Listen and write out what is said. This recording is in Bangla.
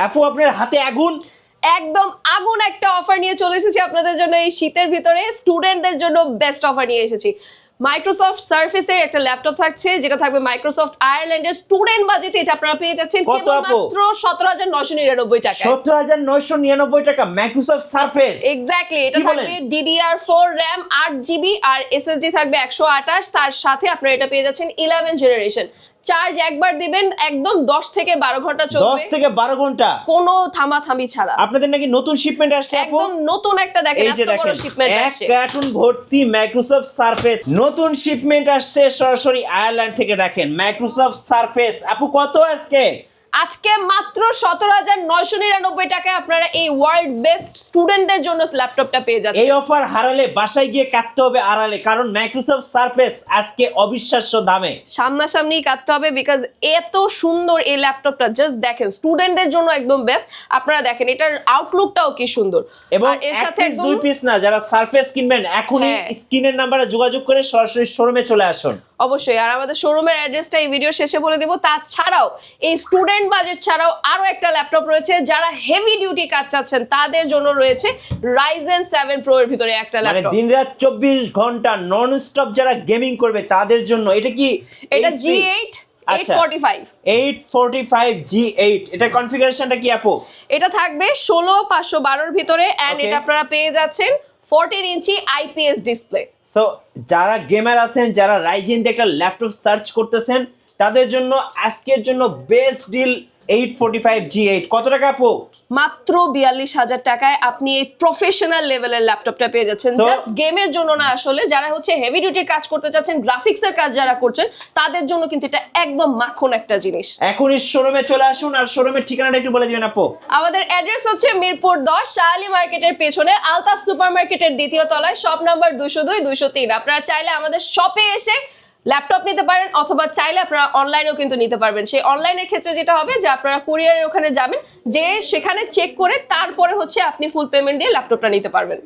আপু আপনার হাতে আগুন। একদম আগুন একটা অফার নিয়ে চলে এসেছি আপনাদের জন্য এই শীতের ভিতরে। স্টুডেন্টদের জন্য বেস্ট অফার নিয়ে এসেছি। মাইক্রোসফট সার্ফেসের একটা ল্যাপটপ থাকছে, যেটা থাকবে মাইক্রোসফট আয়ারল্যান্ডের স্টুডেন্ট বাজেটে। এটা আপনারা পেয়ে যাচ্ছেন কেবলমাত্র 17,999 টাকা। 17,999 টাকা মাইক্রোসফট সারফেস। এক্স্যাক্টলি, এটা থাকবে DDR4 RAM 8GB আর SSD থাকবে 128। তার সাথে আপনারা এটা পেয়ে যাচ্ছেন 11 জেনারেশন। চার্জ একবার দিবেন একদম 10 থেকে 12 ঘন্টা চলবে। 10 থেকে 12 ঘন্টা কোনো থামাথামি ছাড়া। আপনাদের নাকি নতুন শিপমেন্ট আসছে আপু? একদম নতুন একটা দেখেন, এত বড় শিপমেন্ট আসছে। এক কার্টুন ভর্তি মাইক্রোসফট সারফেস নতুন শিপমেন্ট আসছে সরাসরি আয়ারল্যান্ড থেকে। দেখেন মাইক্রোসফট সারফেস আপু কত আজকে মাত্র 17,999 টাকায় আপনারা এই ওয়ার্ল্ড বেস্ট স্টুডেন্টদের জন্য ল্যাপটপটা পেয়ে যাচ্ছেন। এই অফার হারালে বাসায় গিয়ে কাটতে হবে আড়ালে, কারণ মাইক্রোসফট সারফেস আজকে অবিশ্বাস্য দামে। সামনাসামনি কাটতে হবে, বিকজ এত সুন্দর এই ল্যাপটপটা। জাস্ট দেখেন, স্টুডেন্টদের জন্য একদম বেস্ট। আপনারা দেখেন এটার আউটলুকটাও কি সুন্দর, এবং এর সাথে একদম 2 পিস না, যারা সারফেস কিনবেন এখনই স্ক্রিনের নাম্বারে যোগাযোগ করে সরাসরি শোরুমে চলে আসুন। অবশ্যই। আর আমাদের শোরুমের অ্যাড্রেসটা এই ভিডিও শেষে বলে দেব। তাছাড়াও এই স্টুডেন্ট বাজেট ছাড়াও আরো একটা ল্যাপটপ রয়েছে, যারা হেভি ডিউটি কাজ চাচ্ছেন তাদের জন্য রয়েছে Ryzen 7 Pro এর ভিতরে একটা মানে ল্যাপটপ। দিনরাত 24 ঘন্টা নন স্টপ যারা গেমিং করবে তাদের জন্য। এটা কি? এটা G8 845 845 G8। এটা কনফিগারেশনটা কি আপু? এটা থাকবে 16512 এর ভিতরে এন্ড এটা আপনারা পেয়ে যাচ্ছেন 14 ইঞ্চি IPS ডিসপ্লে। সো যারা গেমার আছেন, যারা রাইজেন দিয়ে একটা ল্যাপটপ সার্চ করতেছেন, তাদের জন্য আজকের জন্য বেস্ট ডিল 845 G8। কত টাকা আপু? মাত্র 42,000 টাকায় আপনি এই প্রফেশনাল লেভেলের ল্যাপটপটা পেয়ে যাচ্ছেন। জাস্ট গেমের জন্য না, আসলে যারা হচ্ছে হেভি ডিউটির কাজ করতে চাচ্ছেন, গ্রাফিক্সের কাজ যারা করছেন, তাদের জন্য কিন্তু এটা একদম মাখন একটা জিনিস। এখনই শোরুমে চলে আসুন। আর শোরুমের ঠিকানাটা একটু বলে দিবেন আপু। আমাদের অ্যাড্রেস হচ্ছে মিরপুর 10 শাহালি মার্কেটের পেছনে আলতাফ সুপারমার্কেটের দ্বিতীয় তলায়, শপ নাম্বার 202 203। আপনারা চাইলে আমাদের শপে এসে ল্যাপটপ নিতে পারেন, অথবা চাইলে আপনারা অনলাইনেও কিন্তু নিতে পারবেন। সেই অনলাইনের ক্ষেত্রে যেটা হবে যে আপনারা কুরিয়ারের ওখানে যাবেন, যে সেখানে চেক করে তারপরে হচ্ছে আপনি ফুল পেমেন্ট দিয়ে ল্যাপটপটা নিতে পারবেন।